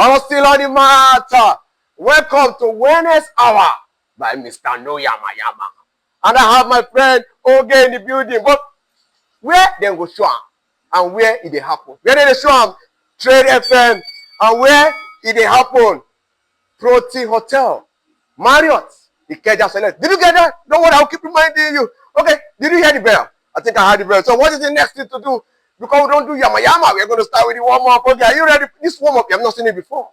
I'm still on the matter. Welcome to Wellness Hour by Mr Noyamayama. And I have my friend Oge in the building. But where they go show am and where it happen? Where they show am? Trade FM. And where it happen? Protea Hotel. Marriott. Ikeja Select. Did you get that? Don't worry, I'll keep reminding you. Okay, did you hear the bell? I think I heard the bell. So what is the next thing to do? Because we don't do Yama Yama, we're going to start with the warm-up. Okay, are you ready? This warm-up, you have not seen it before.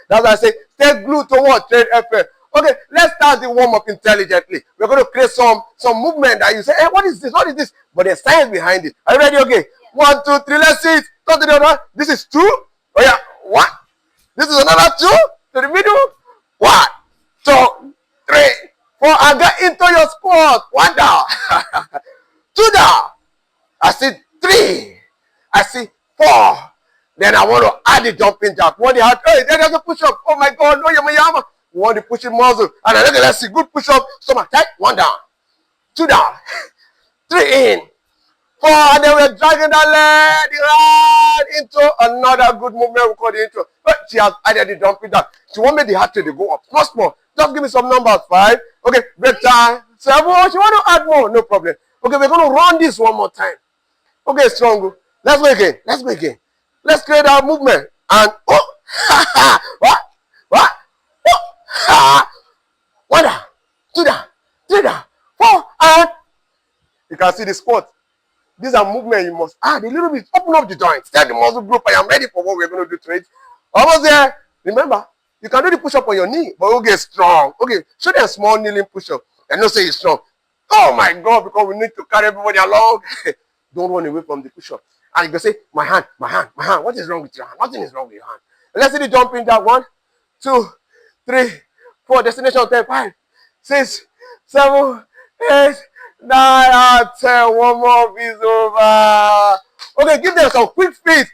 That's why I say, stay glued to what? Trade FM. Okay, let's start the warm-up intelligently. We're going to create some movement that you say, hey, what is this? What is this? But there's science behind it. Are you ready? Okay. Yeah. 1, 2, 3, let's see it. Go to the other. This is 2. Oh yeah. 1. This is another 2. To the middle. 1, 2, 3, 4. And get into your squat. 1 down. 2 down. I see 3. I see 4. Then I want to add the jumping jack. When they had, hey, there's a push-up. Oh my God, no Yamayama. We want the pushing muscle. And then let's see, good push-up. Stomach tight. 1 down. 2 down. 3 in. 4. And then we're dragging that leg right into another good movement. We call the intro. But she has added the jumping jack. She won't make the heart rate go up. Not small. Just give me some numbers. 5. Okay, break time. 7. She want to add more. No problem. Okay, we're going to run this one more time. Okay, strong. Let's go again. Let's go again. Let's create our movement. And oh, what? Oh, 1 down, 2 down, 3 down, 4, and you can see the squat. These are movements you must add a little bit. Open up the joints. Tell the muscle group I am ready for what we're going to do to it. Almost there. Remember, you can do the push-up on your knee, but we'll get strong. Okay, show them a small kneeling push-up. And don't say it's strong. Oh my God, because we need to carry everybody along. Don't run away from the push-up. And you can say, my hand. What is wrong with your hand? Nothing is wrong with your hand. And let's see the jump in that. 1, 2, 3, 4. Destination 10, 5, 6, 7, 8, 9, and 10. One more is over. Okay, give them some quick feet.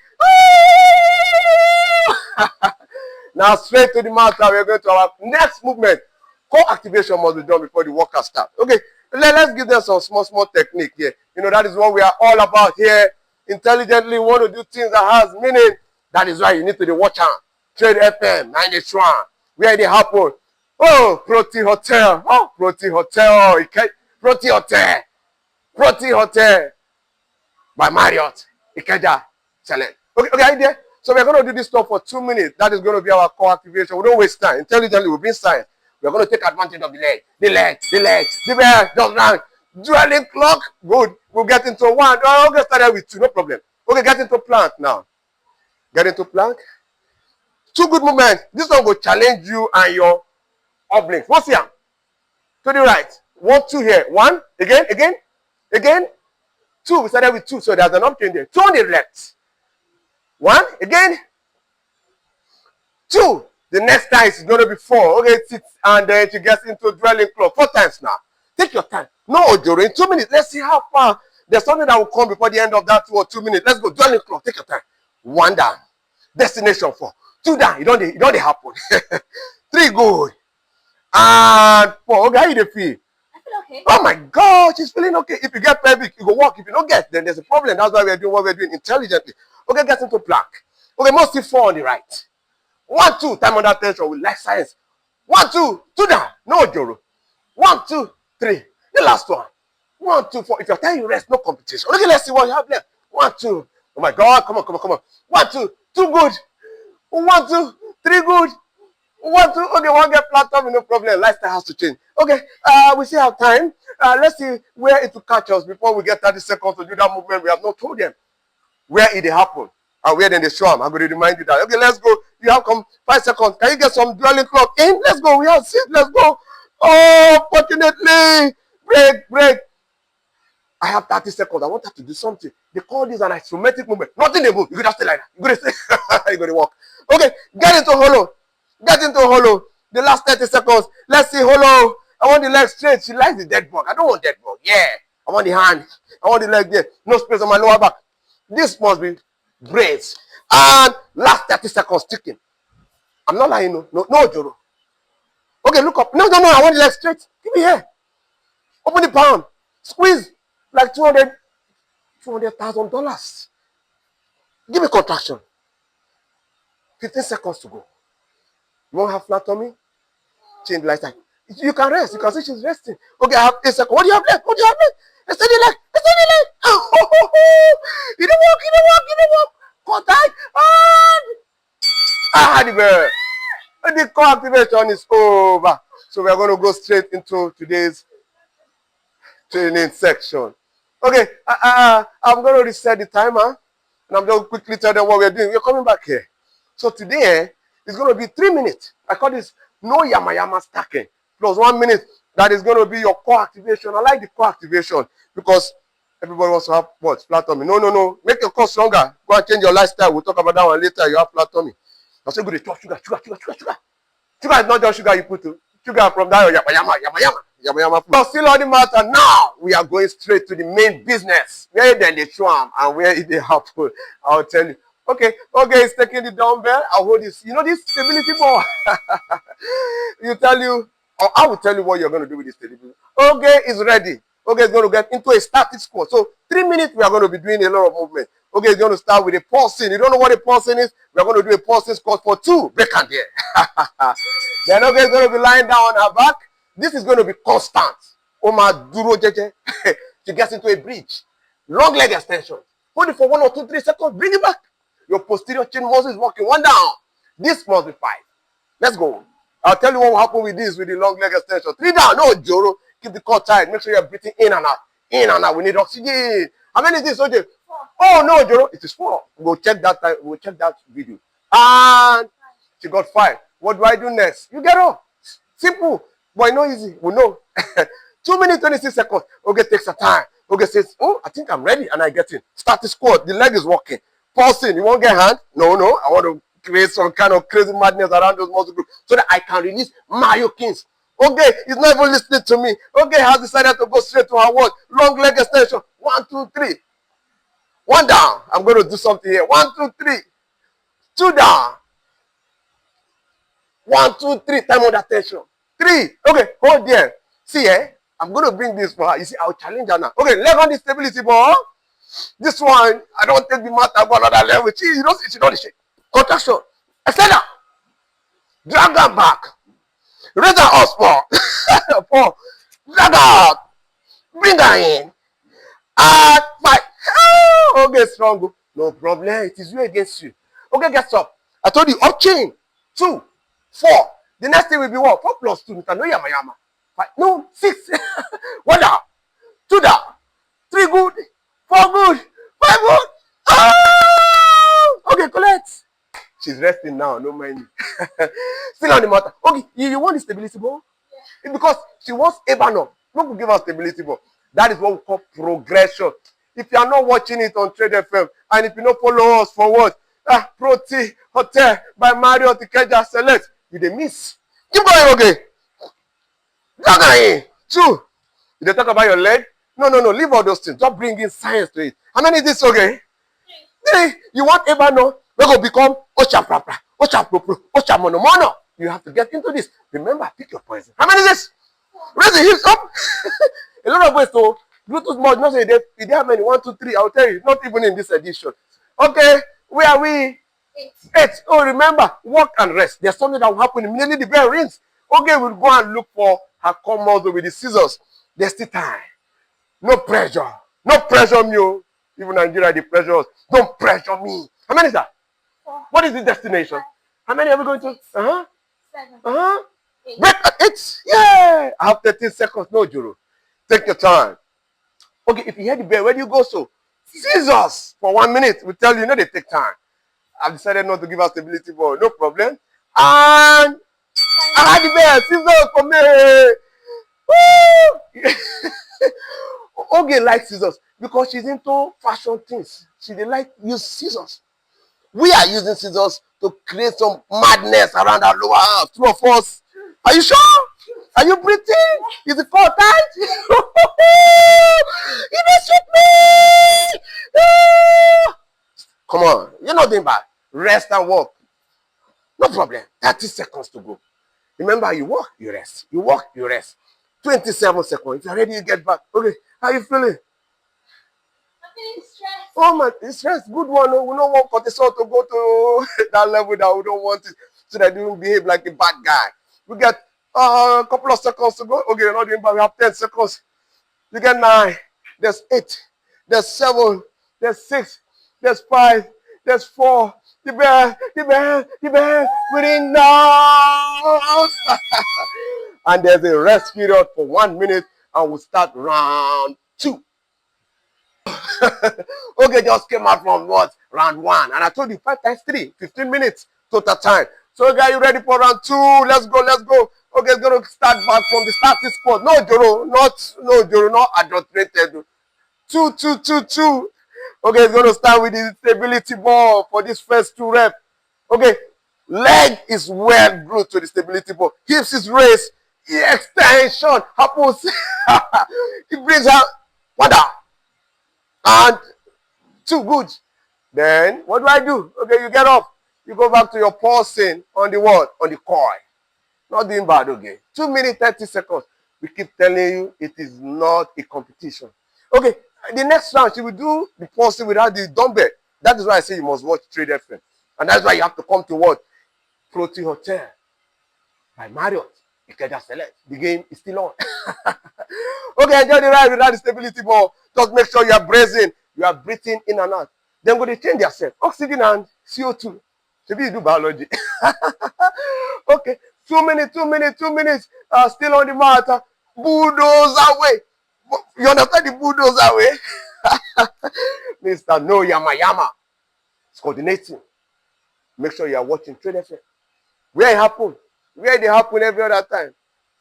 Now straight to the mat. We're going to our next movement. Core activation must be done before the workout starts. Okay, let's give them some small technique here. You know, that is what we are all about here. Intelligently, we want to do things that has meaning. That is why you need to watch out. Trade FM, 91. Where they happen? Oh, Protea Hotel. Oh, Protea Hotel. Protea Hotel. Protea Hotel. By Marriott. Ikeja Select. Okay, are you there? So we're going to do this stuff for 2 minutes. That is going to be our core activation. We don't waste time. Intelligently, we've been science. We're going to take advantage of the leg. The bell, just round. Dwelling clock, good. We'll get into 1. I'll get started with 2, no problem. Okay, get into plank now. Get into plank. 2 good movements. This one will challenge you and your obliques. What's here? To the right. 1, 2 here. 1. Again. 2. We started with 2, so there's an option there. 2 on the left. 1. Again. 2. The next time is going to be 4. Okay, 6. And then she gets into dwelling clock. 4 times now. Take your time. No ojoro. In 2 minutes. Let's see how far. There's something that will come before the end of that 2 or 2 minutes. Let's go. Dwelling clock. Take your time. 1 down. Destination 4. 2 down. It don't happen. 3 good. And 4. Okay, how you feel? I feel okay. Oh my God, she's feeling okay. If you get pelvic, it will work. If you don't get, then there's a problem. That's why we're doing what we're doing intelligently. Okay, get into plank. Okay, mostly 4 on the right. 1, 2. Time under tension. We like science. 1, 2. 2 down. No ojoro. 1, 2, 3. The last one. 1, 2, 4. If you're telling you rest, no competition. Okay, let's see what you have left. 1, 2. Oh my God, come on. 1, 2. 2 good. 1, 2, 3 good. 1, 2. Okay, 1 get plateau, no problem. Lifestyle has to change. Okay, we still have time. Let's see where it will catch us before we get 30 seconds to do that movement. We have not told them where it happened and where then they show them. I'm going to remind you that. Okay, let's go. You have come 5 seconds. Can you get some dwelling clock in? Let's go. We have 6. Let's go. Oh, fortunately. Break. I have 30 seconds. I want her to do something. They call this an isometric movement. Nothing they move. You could just stay like that. You're going to stay. You're going to walk. Okay, get into hollow. The last 30 seconds. Let's see hollow. I want the leg straight. She likes the dead bug. I don't want dead bug. Yeah. I want the hand. I want the leg there. No space on my lower back. This must be braids. And last 30 seconds ticking. I'm not lying. No, Joro. Okay, look up. No. I want the leg straight. Give me here. Open the palm. Squeeze. Like $200,000. Give me contraction. 15 seconds to go. You won't have flat tummy? Change lifestyle. You can rest. You can see she's resting. Okay, I have 8 seconds. What do you have left? What do you have left? Extend the leg. Extend the leg. It didn't work. It didn't work. It didn't work. Cut tight. The bear. The core activation is over. So we are going to go straight into today's training section. Okay, I'm going to reset the timer. And I'm going to quickly tell them what we're doing. We're coming back here. So today, it's going to be 3 minutes. I call this Noyamayama stacking. Plus 1 minute. That is going to be your core activation. I like the core activation because everybody wants to have what? Flat tummy. No. Make your core stronger. Go and change your lifestyle. We'll talk about that one later. You have flat tummy. I'm saying go to chop sugar. Sugar is not just sugar you put to. Sugar from that Yamayama. But still on the matter. Now, we are going straight to the main business. Where then they show and where it they happen. I'll tell you. Okay, it's taking the dumbbell. I'll hold this. You know this stability ball? I will tell you what you're going to do with this stability. Okay, it's ready. Okay, it's going to get into a static squat. So 3 minutes, we are going to be doing a lot of movement. Okay, it's going to start with a pulsing. You don't know what a pulsing is? We are going to do a pulsing squat for 2. Break and there. Then okay, it's going to be lying down on her back. This is going to be constant. Oma duro jeje. She gets into a bridge. Long leg extension. Hold it for 1 or 2, 3 seconds. Bring it back. Your posterior chain muscle is working. 1 down. This must be 5. Let's go. I'll tell you what will happen with this, with the long leg extension. 3 down. No, Joro. Keep the core tight. Make sure you're breathing in and out. In and out. We need oxygen. How many is this, OJ? 4. Oh, no, Joro. It is 4. We'll check that time. We'll check that video. And she got 5. What do I do next? You get up. Simple. But no easy. We know. 2 minutes, 26 seconds. Okay, takes a time. Okay, says, I think I'm ready. And I get in. Start the squat. The leg is working. Pulsing. You won't get hand? No. I want to create some kind of crazy madness around those muscle groups so that I can release myokines. Okay, he's not even listening to me. Okay, has decided to go straight to her what? Long leg extension. 1, 2, 3. 1 down. I'm going to do something here. 1, 2, 3. 2 down. 1, 2, 3. Time on attention. 3. Okay, hold there. See, I'm going to bring this for her. You see, I'll challenge her now. Okay, leg on the stability ball. This one, I don't take the matter about another level. She don't shake. Contraction. Extend her. Drag her back. Raise her up small. 4. Drag her out. Bring her in. And 5. Okay, strong. No problem. It is you against you. Okay, get up. I told you, up chain. 2, 4. The next thing will be what? 4 plus 2. Mr Noyamayama. 5. No, 6. 1 down. 2 down. 3 good. 4 good. 5 good. Okay, collect. She's resting now, no mind. Still on the matter. Okay, you want the stability ball? Yeah. Because she wants Ebano. No one give her stability ball. That is what we call progression. If you are not watching it on Trade FM, and if you don't follow us for what? Protea Hotel by Mario Tikeja Select, you dey miss. Keep going, okay. Drag her in. 2. Did they talk about your leg? No. Leave all those things. Just bring in science to it. How many is this, okay? 3. You want Ebano? We're going to become Ocha Prapra, Ocha Propro, Ocha Mono. You have to get into this. Remember, pick your poison. How many is this? Raise the hips up. A lot of ways to Bluetooth mode. Not say they have many. 1, 2, 3. I'll tell you. Not even in this edition. Okay. Where are we? 8. Oh, remember, walk and rest. There's something that will happen immediately the bell rings. Okay, we'll go and look for her core muscle with the scissors. There's still time. No pressure. No pressure me. Even Nigeria, they pressure us. Don't pressure me. How many is that? 4. What is the destination? 5. How many are we going to? 7. 8. Break at 8. Yeah. I have 13 seconds. No, Juro. Take your time. Okay, if you hear the bell, where do you go so? Scissors for 1 minute. We tell you, they take time. I've decided not to give us stability ball. No problem. And I had the bell. Scissors for me. Woo! Okay, like scissors because she's into fashion things. She dey like use scissors. We are using scissors to create some madness around our lower half. 2 of us. Are you sure? Are you breathing? Is the core tight? You didn't shoot me! Come on. You're not doing bad. Rest and walk. No problem. 30 seconds to go. Remember, you walk, you rest. You walk, you rest. 27 seconds. If you're ready, you get back. Okay. How are you feeling? I'm feeling stressed. Oh my, it's rest, good one. Oh, we don't want cortisol to go to that level that we don't want it, so that you don't behave like a bad guy. We get a couple of seconds to go. Okay, you're not doing bad. We have 10 seconds. You get 9. There's 8. There's 7. There's 6. There's 5. There's 4. The bear, within now. And there's a rest period for 1 minute, and we'll start round 2. Okay, just came out from what? Round 1. And I told you 5 times 3, 15 minutes total time. So, guys, you ready for round 2? Let's go, let's go. Okay, it's going to start back from the starting spot. No, Joro, not adulterated. 2, 2, 2, 2. Okay, it's going to start with the stability ball for this first 2 reps. Okay, leg is well glued to the stability ball. Hips is raised. Extension happens. It brings out water. And 2, good. Then what do? Okay, you get up. You go back to your pulsing on the what? On the coil. Not doing bad, okay. 2 minutes, 30 seconds. We keep telling you it is not a competition. Okay, the next round, she will do the pulsing without the dumbbell. That is why I say you must watch Trade FM. And that's why you have to come to what? Protea Hotel by Marriott. Ikeja Select. The game is still on. Okay, enjoy the ride without the stability ball. Just make sure you are bracing. You are breathing in and out. Then go to change yourself. Oxygen and CO2. Maybe you do biology. Okay, 2 minutes, 2 minutes, 2 minutes. Still on the mat. Bulldozer way. You understand the bulldozer way? Mr Noyamayama is coordinating. Make sure you are watching Trade FM. Where it happen? Where they happen every other time?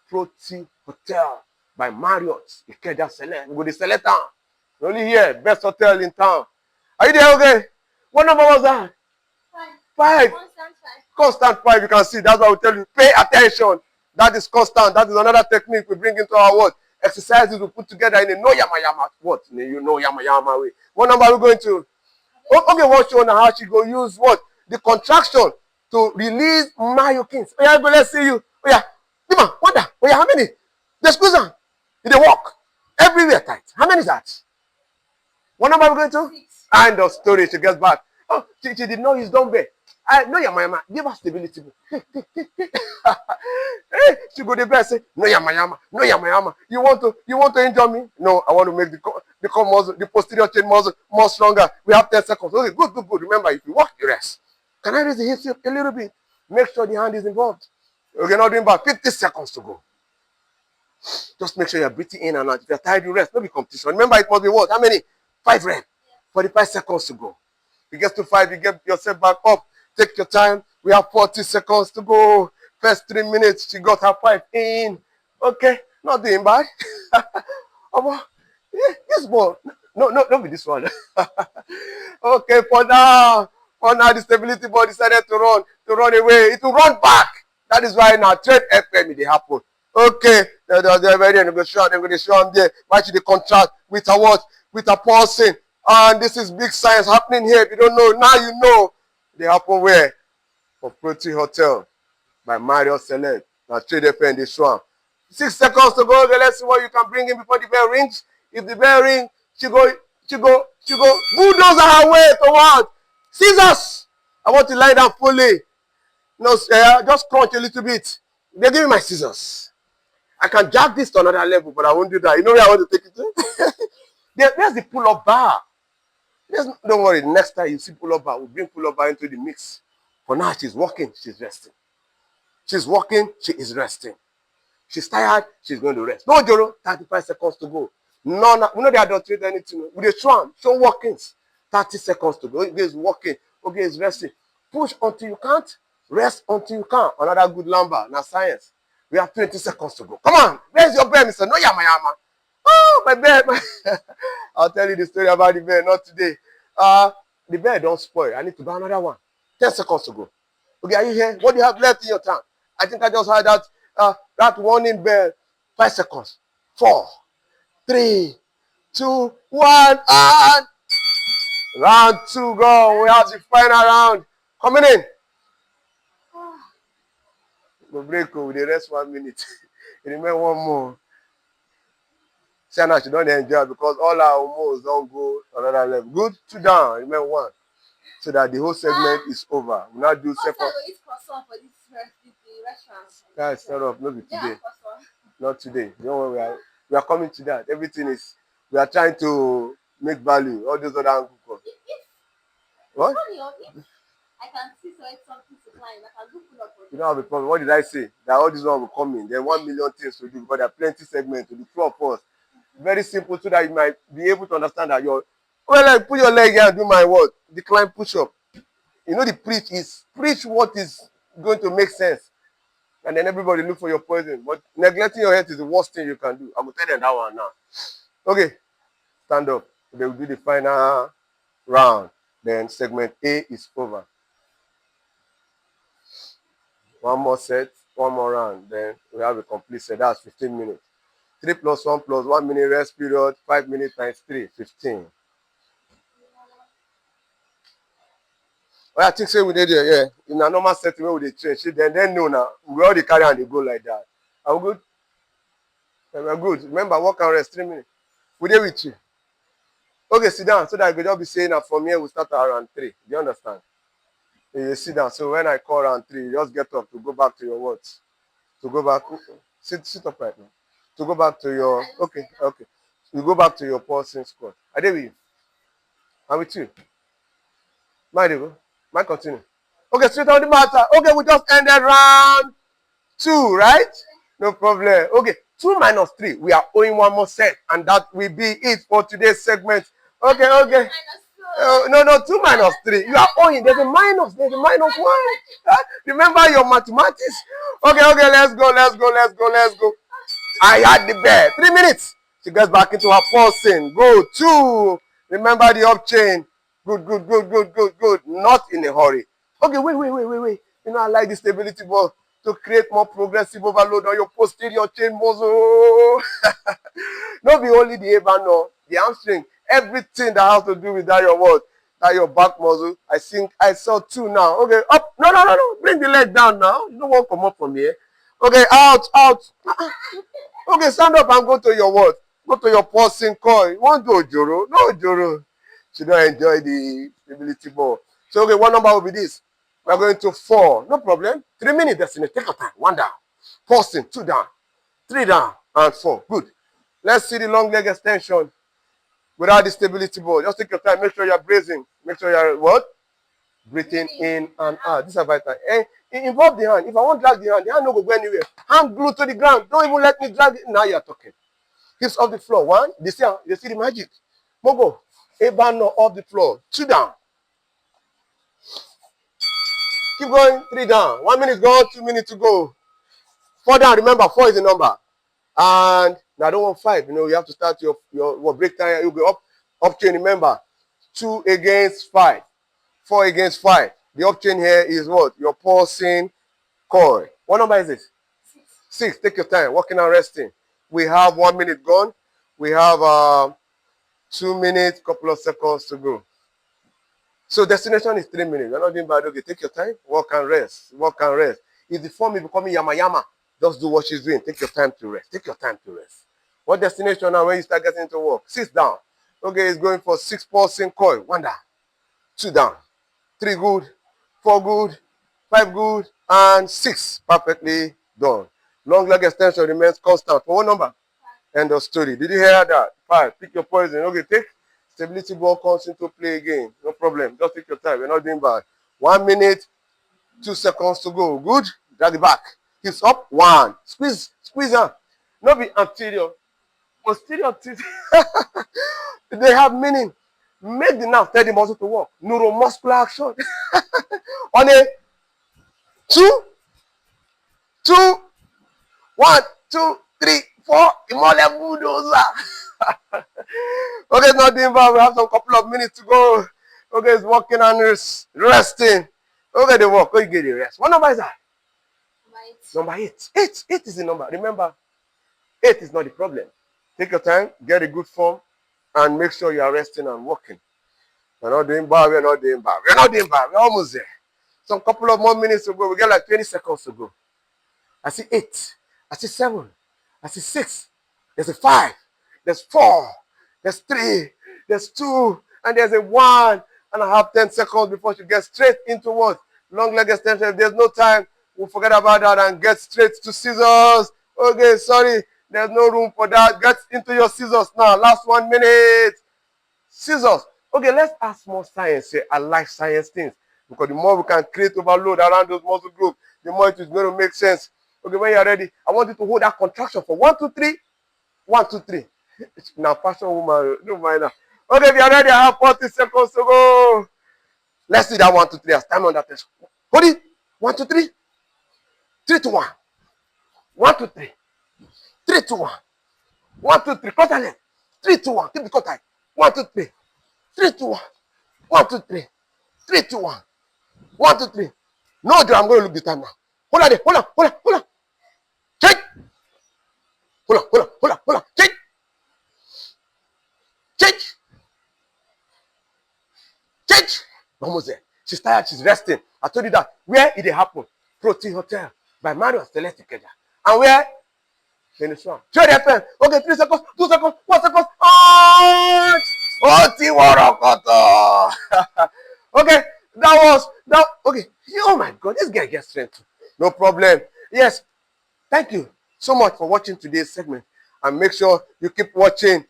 Protea Hotel by Marriott. Ikeja Select. We go to Select town. Only here, best hotel in town. Are you there? Okay. What number was that? 5. Constant 5. You can see. That's why we tell you. Pay attention. That is constant. That is another technique we bring into our world. Exercises we put together in a Noyamayama. What? You know Yamayama way. What number are we going to? Okay, watch on how she go use what? The contraction to release myokines. Oh yeah, go, let's see you. Oh yeah. Dima, wonder. Oh yeah, how many? The squeeze on. They walk. Everywhere tight. How many is that? What number are we going to? 6. End of story. She gets back. Oh, she did not use dumbbell. I know your mama. Give her stability. Hey, she go the best. Say, no your mama. You want to injure me? No, I want to make the muscle, the posterior chain muscle more stronger. We have 10 seconds. Okay, good. Remember, if you walk, you rest. Can I raise the hips a little bit? Make sure the hand is involved. Okay, not doing about 50 seconds to go. Just make sure you're breathing in and out. If you're tired, you rest. No be competition. Remember, it must be what? How many? 5 reps. 45 seconds to go. You get to 5, you get yourself back up. Take your time. We have 40 seconds to go. First 3 minutes, she got her 5 in. Okay, not doing bad. This ball. No, be this one. Okay, for now, the stability ball decided to run away. It will run back. That is why now Trade FM they happen. Okay, they're ready and they're going to show them there. Why should they contract with a what? With a pulsing. And this is big science happening here. If you don't know, now you know. They happen where? For Protea Hotel by Marriott Select. Now Trade FM they show them. 6 seconds to go. Okay, let's see what you can bring in before the bell rings. If the bell rings, she go bulldozer her way to what? Scissors. I want to lie down fully. No, just crunch a little bit. They give me my scissors. I can jack this to another level, but I won't do that. You know where I want to take it to? There's the pull-up bar. Don't worry, next time you see pull-up bar, we'll bring pull-up bar into the mix. For now, she's walking, she's resting. She's walking, she is resting. She's tired, she's going to rest. No, Joro, 35 seconds to go. No, we know they don't treat anything. With the show walkings. 30 seconds to go. Okay, it's walking. Okay, it's resting. Push until you can't. Rest until you can. Another good lumbar. Now science. We have 20 seconds to go. Come on. Where's your bed, Mr Noyamayama? Oh, my bed. I'll tell you the story about the bed. Not today. The bed don't spoil. I need to buy another one. 10 seconds to go. Okay, are you here? What do you have left in your tank? I think I just heard that warning bell. 5 seconds. 4, 3, 2, 1, and round 2 go. We have the final round. Coming in. Go break with the rest 1 minute. Remember one more. Say now she don't enjoy because all our hormones don't go another level. Good, 2 down, remember 1. So that the whole segment is over. We now do second. Guys, shut up, not today. Not today. Don't worry, we are coming to that. Everything is, we are trying to make value. All those other angles. What? I can see something to climb. I can do pull up. You don't have a problem. What did I say? That all these one will come in. There are 1 million things to do because there are plenty segments to do. 2 of us. Very simple so that you might be able to understand that your like put your leg here and do my word. Decline push up. You know the preach is preach what is going to make sense. And then everybody look for your poison. But neglecting your health is the worst thing you can do. I'm going to tell them that one now. Okay. Stand up. They will do the final round. Then segment A is over. 1 more set, 1 more round. Then we have a complete set. That's 15 minutes. 3 plus 1 plus 1 minute rest period. 5 minutes times 3, 15. Well, I think say we did there, yeah. In a normal setting where we change, then no now. We already carry and they go like that. Are we good? Yeah, we're good. Remember, walk and rest 3 minutes. We did with you. Okay, sit down so that I could just be saying that from here we start around 3. Do you understand? You sit down. So when I call around 3, you just get up to go back to your words. To go back. Sit up right now. To go back to your okay. You go back to your pulsing squat. Are they with you? I'm with you. Mind you, mind continue. Okay, straight on the matter. Okay, we just ended round 2, right? No problem. Okay, 2 minus 3. We are owing 1 more set, and that will be it for today's segment. Okay. No, 2 minus 3. You are owing. There's a minus 1. Remember your mathematics. Okay, let's go. I had the bed. 3 minutes. She gets back into her pulsing. Go 2. Remember the up chain. Good. Not in a hurry. Okay, wait. You know, I like the stability ball to create more progressive overload on your posterior chain muscle. Not be only the ava, no, the hamstring, everything that has to do with that your what? That your back muscle. I think I saw 2 now. Okay, up. No. Bring the leg down now. You don't want to come up from here. Okay, out. Okay, stand up and go to your what? Go to your pulsing coil. You want to Ojoro? No Ojoro. She don't enjoy the stability ball. So, okay, what number will be this? We're going to 4. No problem. 3 minutes, Destiny. Take your time. 1 down. Pulsing. 2 down. 3 down. And 4. Good. Let's see the long leg extension without the stability ball. Just take your time. Make sure you're bracing. Make sure you're what? Breathing in and out. This is vital. And involve the hand. If I want to drag the hand no go anywhere. Hand glued to the ground. Don't even let me drag it. Now you're talking. Hips off the floor. 1. You see the magic. Mogo. Ebano off the floor. 2 down. Keep going. 3 down. 1 minute gone. 2 minutes to go. 4 down. Remember, 4 is the number. And now I don't want 5. You know, you have to start your break time. You go up chain. Remember, 2 against 5. 4 against 5. The up chain here is what? Your pulsing coil. What number is this? 6. Take your time. Walking and resting. We have 1 minute gone. We have 2 minutes, couple of seconds to go. So destination is 3 minutes. You're not doing bad. Okay, take your time. Walk and rest. If the form is becoming Yamayama, just do what she's doing. Take your time to rest. What destination now when you start getting into work? 6 down. Okay, it's going for 6 pulsing coil. 1 down. 2 down. 3 good. 4 good. 5 good. And 6 perfectly done. Long leg extension remains constant. For what number? End of story. Did you hear that? 5. Pick your poison. Okay, take. Stability ball comes into play again. No problem. Just take your time. We're not doing bad. 1 minute, 2 seconds to go. Good. Drag it back. Hips up. 1. Squeeze her. Not be anterior. Posterior. They have meaning. Make the nerve tell the muscle to work. Neuromuscular action. On a 2, 1, 2, 3, 4. Imole bulldozer. Okay, it's not doing bad. We have some couple of minutes to go. Okay, it's walking and resting. Okay, the walk. Okay, you get the rest. What number is that? Number 8. 8 is the number. Remember, 8 is not the problem. Take your time, get a good form, and make sure you are resting and walking. We're not doing bad. We're almost there. Some couple of more minutes to go. We get like 20 seconds to go. I see 8. I see 7. I see 6. There's a 5. there's 4, there's 3, there's 2, and there's a 1. And I have 10 seconds before she gets straight into what? Long leg extension. If there's no time, we'll forget about that and get straight to scissors. Okay, sorry. There's no room for that. Get into your scissors now. Last 1 minute. Scissors. Okay, let's ask more science here. I like science things. Because the more we can create overload around those muscle groups, the more it is going to make sense. Okay, when you're ready, I want you to hold that contraction for 1, 2, 3. 1, 2, 3. Now, fashion woman, don't mind now. Okay, if you're ready, I have 40 seconds to go. Let's do that 1, 2, 3 as time on that test. Hold it. 1, 2, 3. 3 to 1. 1, 2, 3. 3 to 1. 1, 2, 3. Cut length. 3 to 1. Keep the cut tight. 1, 2, 3. 3 to 1. 1, 2, 3. 3 to 1. 1, 2, 3. No, I'm going to look the time now. Hold on there. Hold on. Hold on. Hold on. Check. Hold on. Hold on. Hold on. Hold on. Check. Check. Check. Almost there. She's tired. She's resting. I told you that. Where did it happen? Protea Hotel by Mario Celeste Keja. And where? In the swamp. Show the pen. Okay, 3 seconds. 2 seconds. 1 second. Oh, Tiwarakoto. Okay, that was that. Okay. Oh my God, this guy gets strength too. No problem. Yes. Thank you so much for watching today's segment. And make sure you keep watching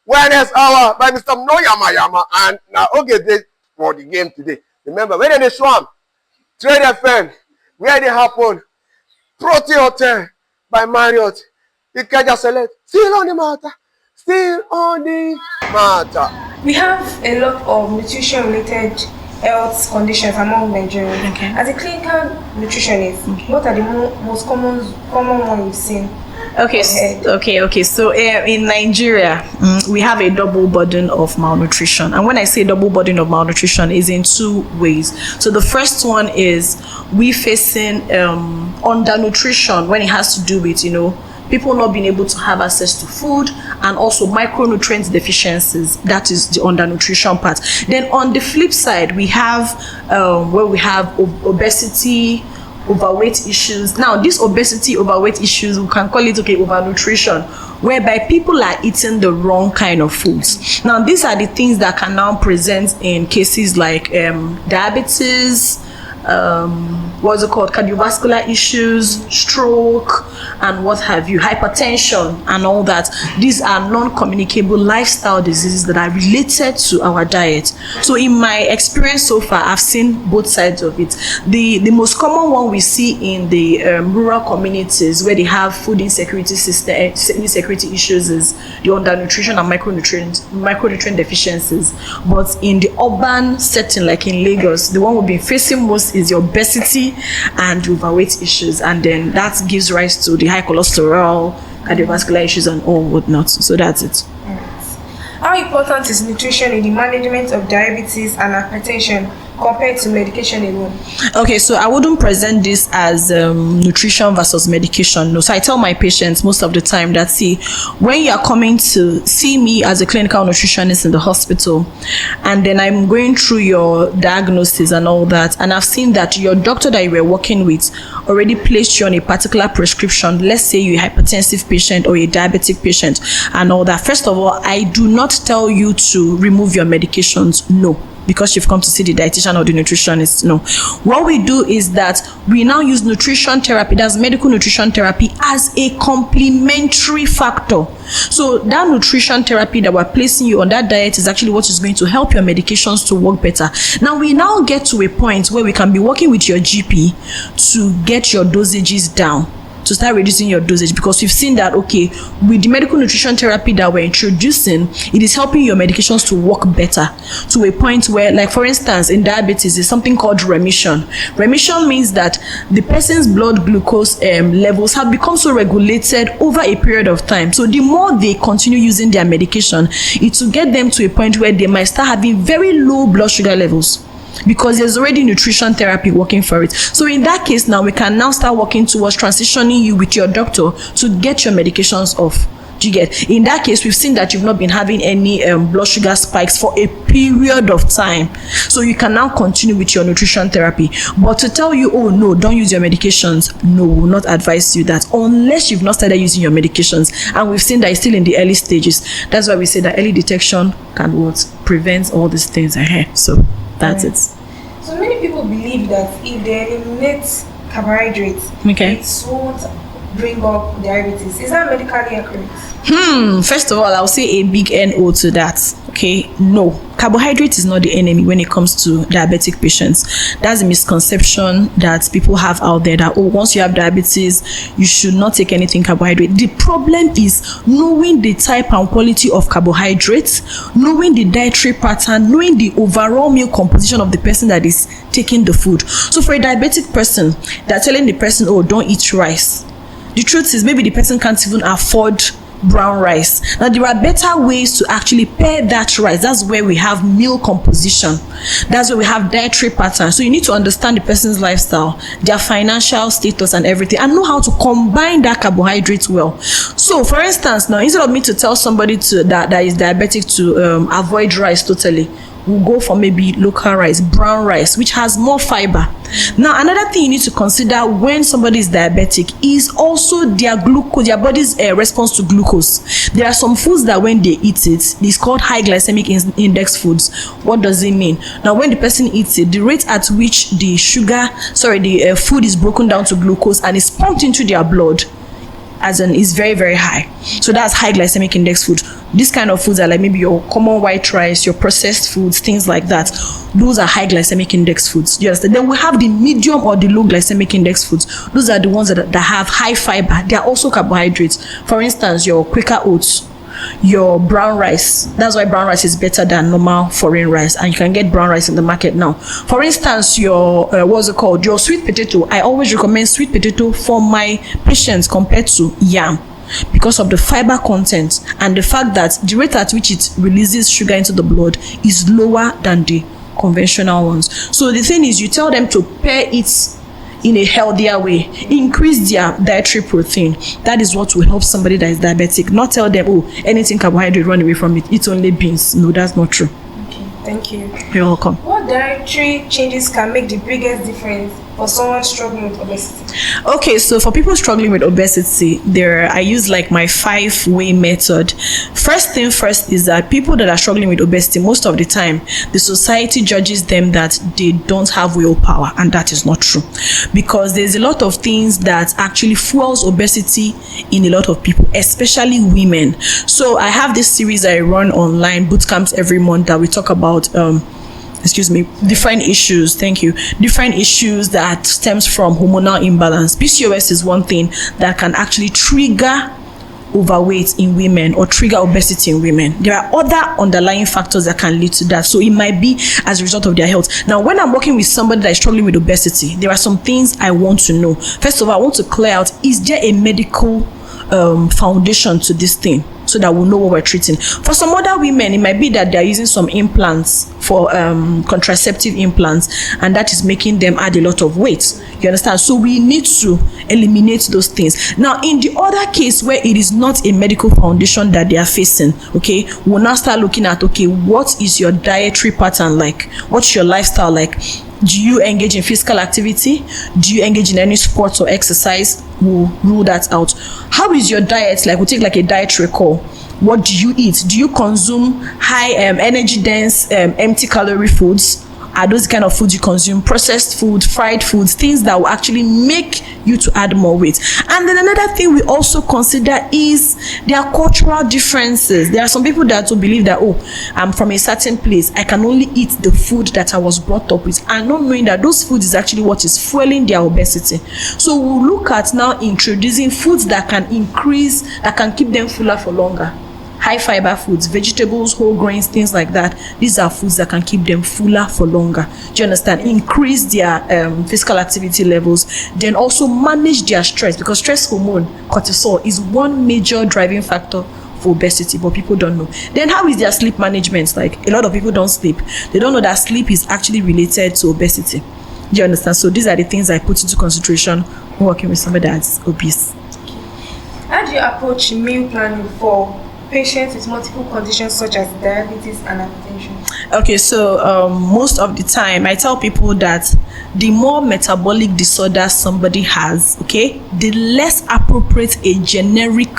Wellness Hour by Mr Noyamayama. And now, okay, for the game today. Remember, when they swam, Trade FM, where they happen, Protea Hotel by Marriott, Ikeja Select, still on the matter. Still on the matter. We have a lot of nutrition-related health conditions among Nigerians. Okay. As a clinical nutritionist, what are the most common ones you've seen? Okay, so in Nigeria, we have a double burden of malnutrition. And when I say double burden of malnutrition, is in 2 ways. So the first one is we facing undernutrition when it has to do with, people not being able to have access to food, and also micronutrient deficiencies. That is the undernutrition part. Then on the flip side, we have where we have obesity, overweight issues. Now, this obesity, overweight issues, we can call it overnutrition, whereby people are eating the wrong kind of foods. Now, these are the things that can now present in cases like diabetes, cardiovascular issues, stroke, and what have you, hypertension, and all that. These are non-communicable lifestyle diseases that are related to our diet. So in my experience so far, I've seen both sides of it. The most common one we see in the rural communities where they have food insecurity issues is the undernutrition and micronutrient deficiencies. But in the urban setting, like in Lagos, the one we've been facing most is the obesity and overweight issues, and then that gives rise to the high cholesterol, cardiovascular issues, and all whatnot. So that's it. How important is nutrition in the management of diabetes and hypertension compared to medication alone? Okay, so I wouldn't present this as nutrition versus medication. No, so I tell my patients most of the time that, see, when you are coming to see me as a clinical nutritionist in the hospital, and then I'm going through your diagnosis and all that, and I've seen that your doctor that you were working with already placed you on a particular prescription, let's say you're a hypertensive patient or a diabetic patient and all that. First of all, I do not tell you to remove your medications, no, because you've come to see the dietitian or the nutritionist. No, what we do is that we now use nutrition therapy, that's medical nutrition therapy, as a complementary factor. So that nutrition therapy that we're placing you on, that diet, is actually what is going to help your medications to work better. Now we now get to a point where we can be working with your GP to get your dosages down, to start reducing your dosage, because we've seen that, okay, with the medical nutrition therapy that we're introducing, it is helping your medications to work better, to a point where, like for instance, in diabetes, there's something called remission. Remission means that the person's blood glucose levels have become so regulated over a period of time. So the more they continue using their medication, it will get them to a point where they might start having very low blood sugar levels, because there's already nutrition therapy working for it. So in that case, now we can now start working towards transitioning you with your doctor to get your medications off. Do you get? In that case, we've seen that you've not been having any blood sugar spikes for a period of time. So you can now continue with your nutrition therapy. But to tell you, oh no, don't use your medications, no, we will not advise you that unless you've not started using your medications. And we've seen that it's still in the early stages. That's why we say that early detection can prevent all these things ahead. So that's it. So many people believe that if they eliminate carbohydrates, it won't bring up diabetes. Is that medically accurate? First of all, I'll say a big NO to that. Okay, no, carbohydrate is not the enemy when it comes to diabetic patients. That's a misconception that people have out there, that once you have diabetes you should not take anything carbohydrate. The problem is knowing the type and quality of carbohydrates, knowing the dietary pattern, knowing the overall meal composition of the person that is taking the food. So for a diabetic person, they're telling the person, oh, don't eat rice. The truth is, maybe the person can't even afford brown rice. Now, there are better ways to actually pair that rice. That's where we have meal composition. That's where we have dietary pattern. So you need to understand the person's lifestyle, their financial status and everything, and know how to combine that carbohydrate well. So for instance, now, instead of me to tell somebody that is diabetic to avoid rice totally, we'll go for maybe local rice, brown rice, which has more fiber. Now, another thing you need to consider when somebody is diabetic is also their glucose, their body's response to glucose. There are some foods that when they eat it, it's called high glycemic index foods. What does it mean? Now, when the person eats it, the rate at which the food is broken down to glucose and is pumped into their blood is very, very high. So that's high glycemic index food. These kind of foods are like maybe your common white rice, your processed foods, things like that. Those are high glycemic index foods. You understand? Then we have the medium or the low glycemic index foods. Those are the ones that have high fiber. They are also carbohydrates. For instance, your Quaker oats, your brown rice. That's why brown rice is better than normal foreign rice, and you can get brown rice in the market now. For instance, your your sweet potato. I always recommend sweet potato for my patients compared to yam, because of the fiber content and the fact that the rate at which it releases sugar into the blood is lower than the conventional ones. So the thing is, you tell them to pair it in a healthier way, increase their dietary protein. That is what will help somebody that is diabetic. Not tell them, oh, anything carbohydrate, run away from it, eat only beans. No, that's not true. Okay, thank you. You're welcome. What dietary changes can make the biggest difference for someone struggling with obesity? Okay, so for people struggling with obesity, I use like my 5-way method. First thing first is that people that are struggling with obesity, most of the time, the society judges them that they don't have willpower, and that is not true, because there's a lot of things that actually fuels obesity in a lot of people, especially women. So I have this series I run online, boot camps every month, that we talk about different issues. Different issues that stems from hormonal imbalance. PCOS is one thing that can actually trigger overweight in women or trigger obesity in women. There are other underlying factors that can lead to that. So it might be as a result of their health. Now, when I'm working with somebody that is struggling with obesity, there are some things I want to know. First of all, I want to clear out, is there a medical foundation to this thing, so that we'll know what we're treating. For some other women, it might be that they're using some implants for contraceptive implants, and that is making them add a lot of weight. You understand? So we need to eliminate those things. Now, in the other case where it is not a medical foundation that they are facing, okay, we'll now start looking at, okay, what is your dietary pattern like? What's your lifestyle like? Do you engage in physical activity? Do you engage in any sports or exercise? We'll rule that out. How is your diet like? We'll take like a diet recall. What do you eat? Do you consume high energy dense empty calorie foods? Are those kind of foods you consume? Processed food, fried foods, things that will actually make you to add more weight. And then another thing we also consider is their cultural differences. There are some people that will believe that, oh, I'm from a certain place, I can only eat the food that I was brought up with, and not knowing that those foods is actually what is fueling their obesity. So we'll look at now introducing foods that can keep them fuller for longer. High fiber foods, vegetables, whole grains, things like that. These are foods that can keep them fuller for longer. Do you understand? Increase their physical activity levels. Then also manage their stress, because stress hormone, cortisol, is one major driving factor for obesity, but people don't know. Then how is their sleep management? Like, a lot of people don't sleep. They don't know that sleep is actually related to obesity. Do you understand? So these are the things I put into consideration when working with somebody that's obese. How do do you approach meal planning for patients with multiple conditions such as diabetes and hypertension? Okay, so most of the time I tell people that the more metabolic disorder somebody has, okay, the less appropriate a generic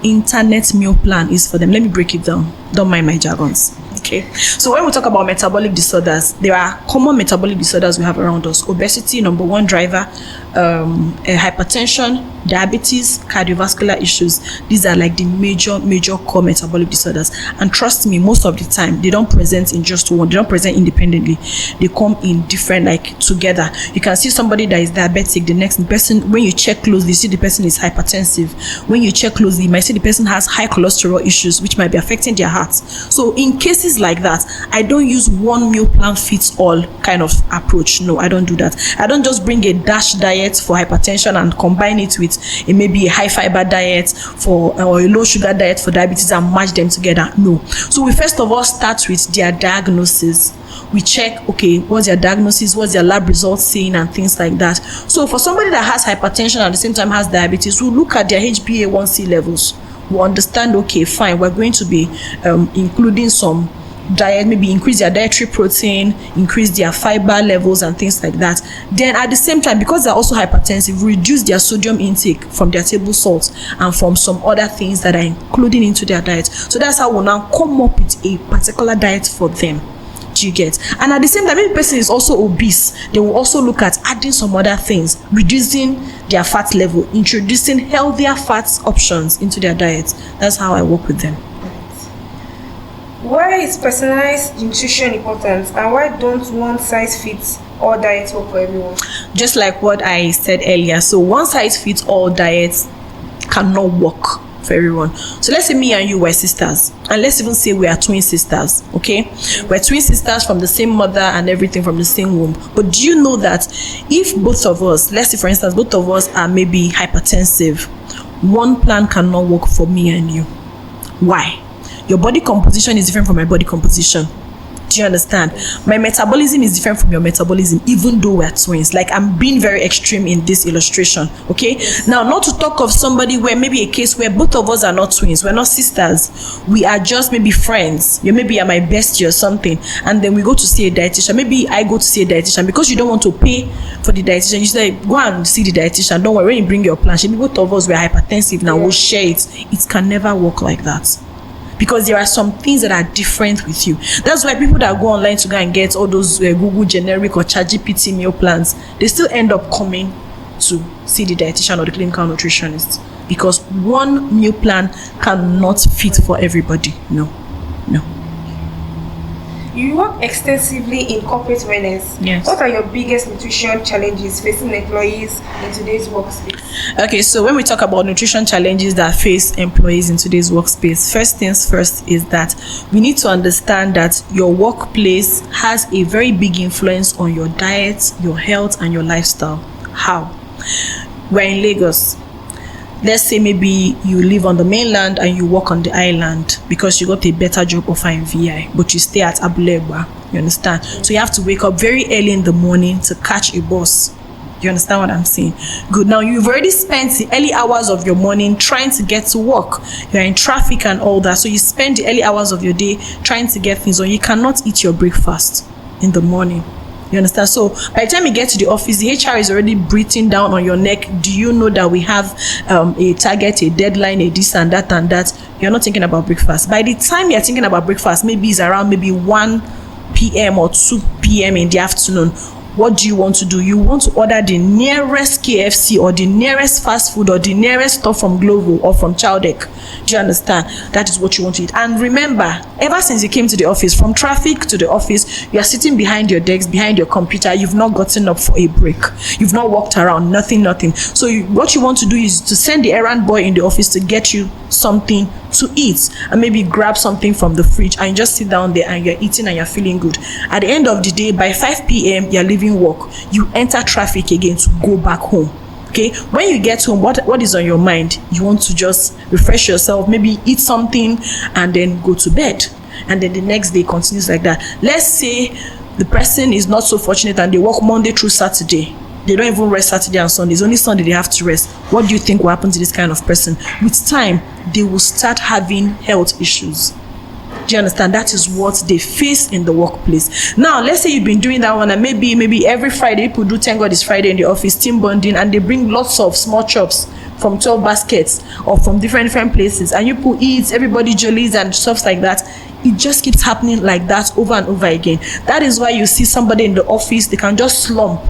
internet meal plan is for them. Let me break it down. Don't mind my jargons. Okay, so when we talk about metabolic disorders, there are common metabolic disorders we have around us. Obesity, number one driver, hypertension, diabetes, cardiovascular issues. These are like the major core metabolic disorders. And trust me, most of the time they don't present in just one. They don't present independently. They come in different, like together. You can see somebody that is diabetic, the next person, when you check closely, you see the person is hypertensive. When you check closely, you might see the person has high cholesterol issues, which might be affecting their heart. So in cases like that, I don't use one meal plan fits all kind of approach. No, I don't do that. I don't just bring a DASH diet for hypertension and combine it with maybe a high fiber diet for or a low sugar diet for diabetes and match them together. No. So we first of all start with their diagnosis. We check, okay, what's their diagnosis, what's their lab results saying, and things like that. So for somebody that has hypertension and at the same time has diabetes, we'll look at their HbA1c levels. We'll understand, okay, fine, we're going to be including some diet, maybe increase their dietary protein, increase their fiber levels and things like that. Then at the same time, because they're also hypertensive, reduce their sodium intake from their table salt and from some other things that are including into their diet. So that's how we'll now come up with a particular diet for them. Do you get? And at the same time, if the person is also obese, they will also look at adding some other things, reducing their fat level, introducing healthier fat options into their diet. That's how I work with them. Why is personalized nutrition important, and why don't one size fits all diets work for everyone? Just like what I said earlier, so one size fits all diets cannot work for everyone. So let's say me and you were sisters, and let's even say we are twin sisters, okay? We're twin sisters from the same mother and everything, from the same womb. But do you know that if both of us, let's say for instance, both of us are maybe hypertensive, one plan cannot work for me and you? Why? Your body composition is different from my body composition. Do you understand? My metabolism is different from your metabolism, even though we're twins. Like, I'm being very extreme in this illustration, okay? Now, not to talk of somebody where maybe a case where both of us are not twins, we're not sisters, we are just maybe friends. You maybe are my bestie or something, and then we go to see a dietitian. Maybe I go to see a dietitian because you don't want to pay for the dietitian. You say, go and see the dietitian. Don't worry, when you bring your plan, maybe both of us were hypertensive. Now we'll share it. It can never work like that, because there are some things that are different with you. That's why people that go online to go and get all those Google generic or ChatGPT meal plans, they still end up coming to see the dietitian or the clinical nutritionist, because one meal plan cannot fit for everybody. No. You work extensively in corporate wellness. Yes. What are your biggest nutrition challenges facing employees in today's workspace? Okay, so when we talk about nutrition challenges that face employees in today's workspace, first things first is that we need to understand that your workplace has a very big influence on your diet, your health, and your lifestyle. How? We're in Lagos. Let's say maybe you live on the mainland and you work on the island because you got a better job offer in VI, but you stay at Abulegba. You understand? So you have to wake up very early in the morning to catch a bus. You understand what I'm saying? Good. Now, you've already spent the early hours of your morning trying to get to work. You're in traffic and all that. So you spend the early hours of your day trying to get things on. You cannot eat your breakfast in the morning. You understand? So by the time you get to the office, the HR is already breathing down on your neck. Do you know that we have a target, a deadline, a this and that and that? You're not thinking about breakfast. By the time you're thinking about breakfast, maybe it's around maybe 1 p.m. or 2 p.m. in the afternoon. What do you want to do? You want to order the nearest KFC or the nearest fast food or the nearest stuff from Glovo or from Chowdeck. Do you understand? That is what you want to eat. And remember, ever since you came to the office, from traffic to the office, you are sitting behind your desk, behind your computer. You've not gotten up for a break. You've not walked around, nothing. So what you want to do is to send the errand boy in the office to get you something to eat, and maybe grab something from the fridge, and you just sit down there and you're eating and you're feeling good. At the end of the day, by 5 p.m. you're leaving work. You enter traffic again to go back home. Okay, when you get home, what is on your mind? You want to just refresh yourself, maybe eat something and then go to bed, and then the next day continues like that. Let's say the person is not so fortunate and they work Monday through Saturday. They don't even rest Saturday and Sundays. Only Sunday they have to rest. What do you think will happen to this kind of person? With time, they will start having health issues. Do you understand? That is what they face in the workplace. Now, let's say you've been doing that one, and maybe every Friday people do thank God it's Friday in the office, team bonding, and they bring lots of small chops from 12 baskets or from different places, and you put eats, everybody jollies and stuff like that. It just keeps happening like that over and over again. That is why you see somebody in the office, they can just slump.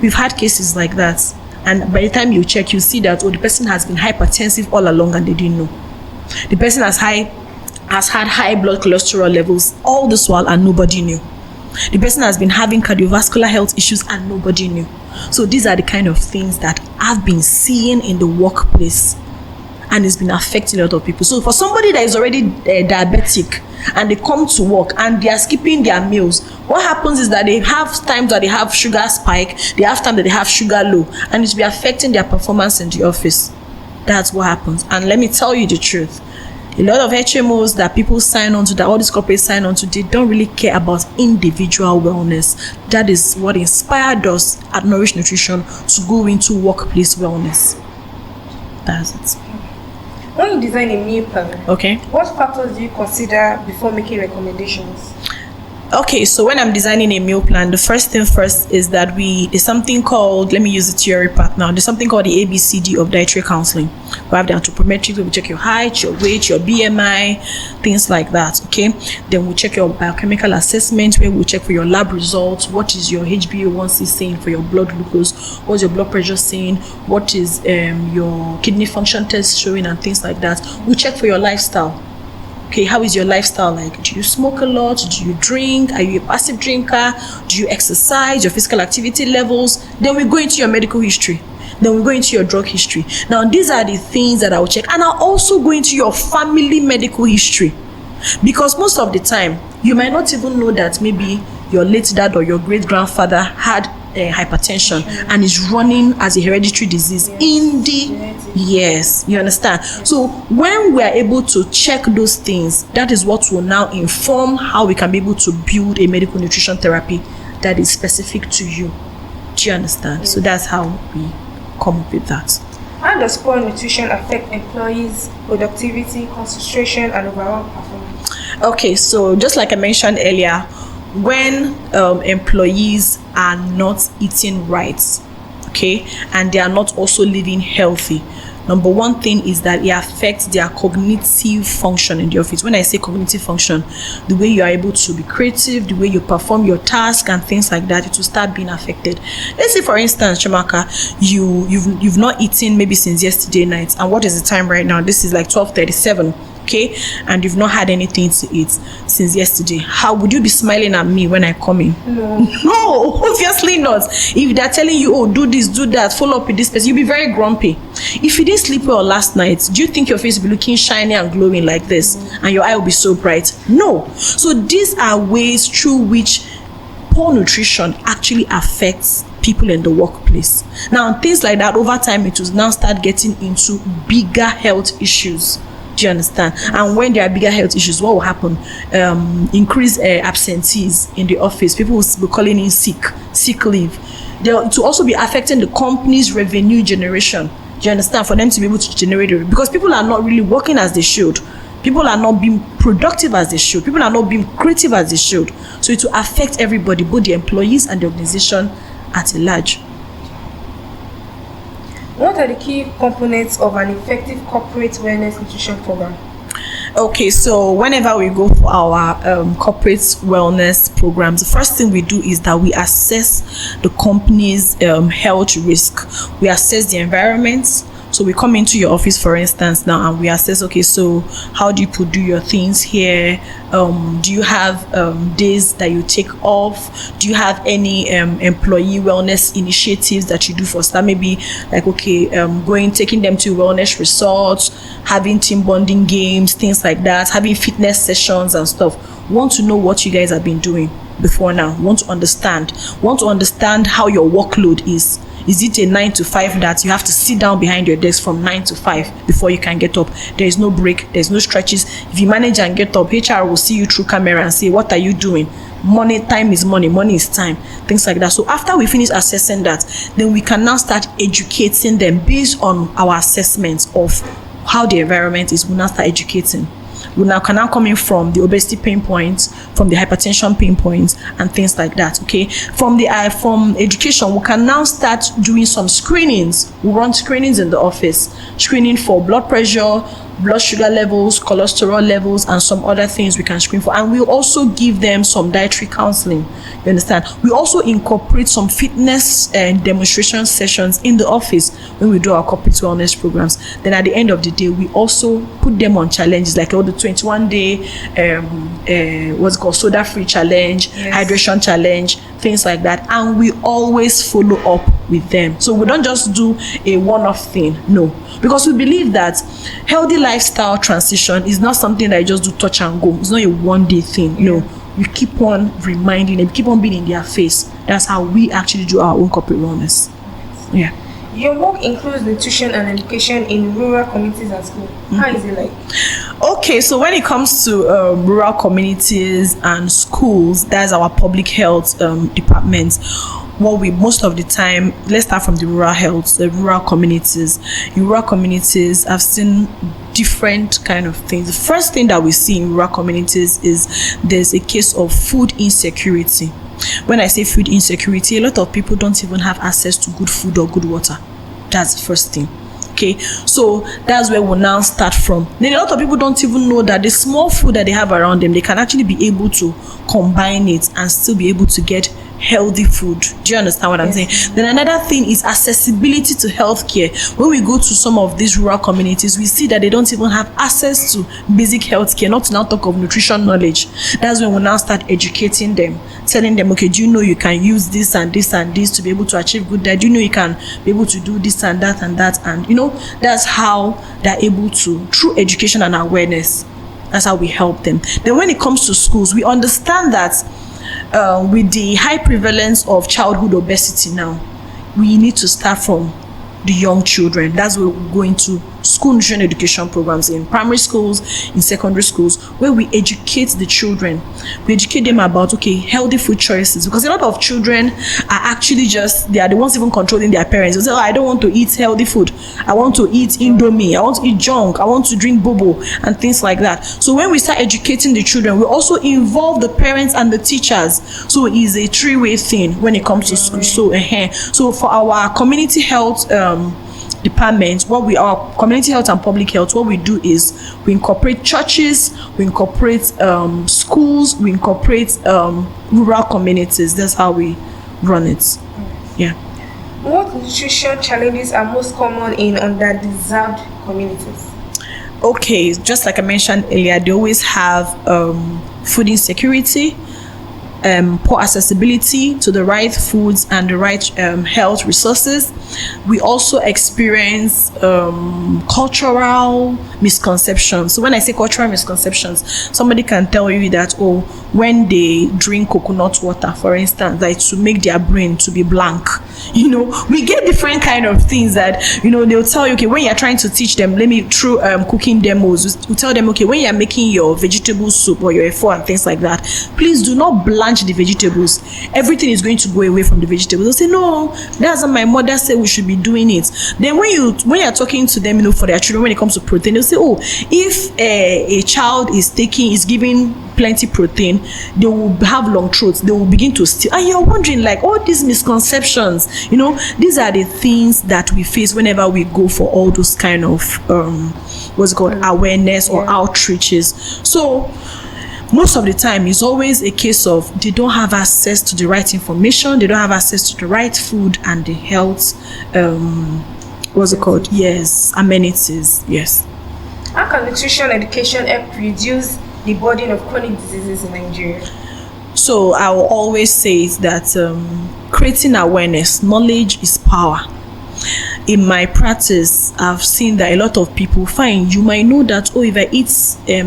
We've had cases like that, and by the time you check, you see that the person has been hypertensive all along and they didn't know. The person has had high blood cholesterol levels all this while and nobody knew. The person has been having cardiovascular health issues and nobody knew. So these are the kind of things that I've been seeing in the workplace, and it's been affecting a lot of people. So for somebody that is already diabetic and they come to work and they are skipping their meals, what happens is that they have times that they have sugar spike, they have times that they have sugar low, and it's be affecting their performance in the office. That's what happens. And let me tell you the truth, a lot of HMOs that people sign on to, that all these corporates sign on to, they don't really care about individual wellness. That is what inspired us at Nourish Nutrition to go into workplace wellness. That's it. When you design a meal plan, okay, what factors do you consider before making recommendations? Okay, so when I'm designing a meal plan, the first thing first is that there's something called, let me use the theory part now, there's something called the ABCD of dietary counseling. We have the anthropometrics, where we check your height, your weight, your BMI, things like that, okay? Then we check your biochemical assessment, where we check for your lab results. What is your HbA1c saying for your blood glucose? What's your blood pressure saying? What is your kidney function test showing, and things like that. We check for your lifestyle. Okay, how is your lifestyle like? Do you smoke a lot? Do you drink? Are you a passive drinker? Do you exercise? Your physical activity levels? Then we go into your medical history. Then we go into your drug history. Now, these are the things that I'll check. And I'll also go into your family medical history. Because most of the time, you might not even know that maybe your late dad or your great grandfather had hypertension and is running as a hereditary disease in the yes, you understand. So when we are able to check those things, that is what will now inform how we can be able to build a medical nutrition therapy that is specific to you. Do you understand? Yes. So that's how we come up with that. How does poor nutrition affect employees' productivity, concentration, and overall performance? Okay, so just like I mentioned earlier, when employees are not eating right, okay, and they are not also living healthy, number one thing is that it affects their cognitive function in the office. When I say cognitive function, the way you are able to be creative, the way you perform your task and things like that, it will start being affected. Let's say, for instance, Chimaka, you've not eaten maybe since yesterday night, and what is the time right now? This is like 12:37. Okay, and you've not had anything to eat since yesterday. How would you be smiling at me when I come in? No, obviously not. If they're telling you, oh, do this, do that, follow up with this person, you'll be very grumpy. If you didn't sleep well last night, do you think your face will be looking shiny and glowing like this, and your eye will be so bright? No. So these are ways through which poor nutrition actually affects people in the workplace. Now, things like that, over time, it will now start getting into bigger health issues. Do you understand? And when there are bigger health issues, what will happen? Increase absentees in the office. People will be calling in sick leave. It will also be affecting the company's revenue generation. Do you understand? For them to be able to generate it, because people are not really working as they should. People are not being productive as they should. People are not being creative as they should. So it will affect everybody, both the employees and the organization at large. What are the key components of an effective corporate wellness nutrition program? Okay, so whenever we go for our corporate wellness programs, the first thing we do is that we assess the company's health risk. We assess the environment. So we come into your office, for instance, now, and we assess, okay, so how do you do your things here? Do you have days that you take off? Do you have any employee wellness initiatives that you do for staff? Maybe like, okay, taking them to wellness resorts, having team bonding games, things like that, having fitness sessions and stuff. Want to know what you guys have been doing before now. Want to understand how your workload is. Is it a 9 to 5 that you have to sit down behind your desk from 9 to 5 before you can get up? There is no break, there's no stretches. If you manage and get up, HR will see you through camera and say, what are you doing? money, time is money, money is time, things like that. So after we finish assessing that, then we can now start educating them based on our assessments of how the environment is. We now start educating. We now can now come in from the obesity pain points, from the hypertension pain points, and things like that. Okay, from education, we can now start doing some screenings. We run screenings in the office, screening for blood pressure, blood sugar levels, cholesterol levels, and some other things we can screen for. And we also give them some dietary counseling. You understand? We also incorporate some fitness and demonstration sessions in the office when we do our corporate wellness programs. Then at the end of the day, we also put them on challenges like all the 21-day what's called soda-free challenge, hydration challenge, things like that. And we always follow up with them. So we don't just do a one-off thing, no, because we believe that healthy lifestyle transition is not something that you just do touch and go. It's not a one-day thing. No, you keep on reminding them, keep on being in their face. That's how we actually do our own corporate wellness. Yeah. Your work includes nutrition and education in rural communities and schools. How is it like? Okay, so when it comes to rural communities and schools, that's our public health department. What we most of the time, let's start from the rural communities. In rural communities, I've seen different kind of things. The first thing that we see in rural communities is there's a case of food insecurity. When I say food insecurity, a lot of people don't even have access to good food or good water. That's the first thing. Okay, so that's where we'll now start from. Then a lot of people don't even know that the small food that they have around them, they can actually be able to combine it and still be able to get healthy food. Do you understand what I'm saying? Then another thing is accessibility to healthcare. When we go to some of these rural communities, we see that they don't even have access to basic healthcare, not to now talk of nutrition knowledge. That's when we now start educating them, telling them, okay, do you know you can use this and this and this to be able to achieve good diet? Do you know you can be able to do this and that and that? And you know, that's how they're able to, through education and awareness, that's how we help them. Then when it comes to schools, we understand that with the high prevalence of childhood obesity now, we need to start from the young children. That's where we're going to school nutrition education programs in primary schools, in secondary schools, where we educate the children. We educate them about, okay, healthy food choices, because a lot of children are actually they are the ones even controlling their parents. They say, oh, I don't want to eat healthy food. I want to eat Indomie. I want to eat junk. I want to drink bobo and things like that. So when we start educating the children, we also involve the parents and the teachers. So it's a three-way thing when it comes to school. So for our community health department, our community health and public health, what we do is we incorporate churches, we incorporate schools, we incorporate rural communities. That's how we run it. Yeah. What nutrition challenges are most common in underdeserved communities? Okay, just like I mentioned earlier, they always have food insecurity, poor accessibility to the right foods and the right health resources. We also experience cultural misconceptions. So when I say cultural misconceptions, somebody can tell you that, oh, when they drink coconut water, for instance, that to make their brain to be blank. You know, we get different kind of things that, you know, they'll tell you, okay, when you're trying to teach them, through cooking demos, we tell them, okay, when you're making your vegetable soup or your efo and things like that, please do not blanch the vegetables. Everything is going to go away from the vegetables. They'll say, no, that's what my mother said we should be doing it. Then when you're talking to them, you know, for their children, when it comes to protein, they'll say, oh, if a child is giving plenty protein, they will have long throats, they will begin to steal. And you're wondering, like, all these misconceptions, you know, these are the things that we face whenever we go for all those kind of awareness or outreaches. So most of the time it's always a case of they don't have access to the right information, they don't have access to the right food and the health amenities. Yes. How can nutrition education help reduce the burden of chronic diseases in Nigeria? So I will always say that creating awareness, knowledge is power. In my practice, I've seen that a lot of people find, you might know that, oh, if I eat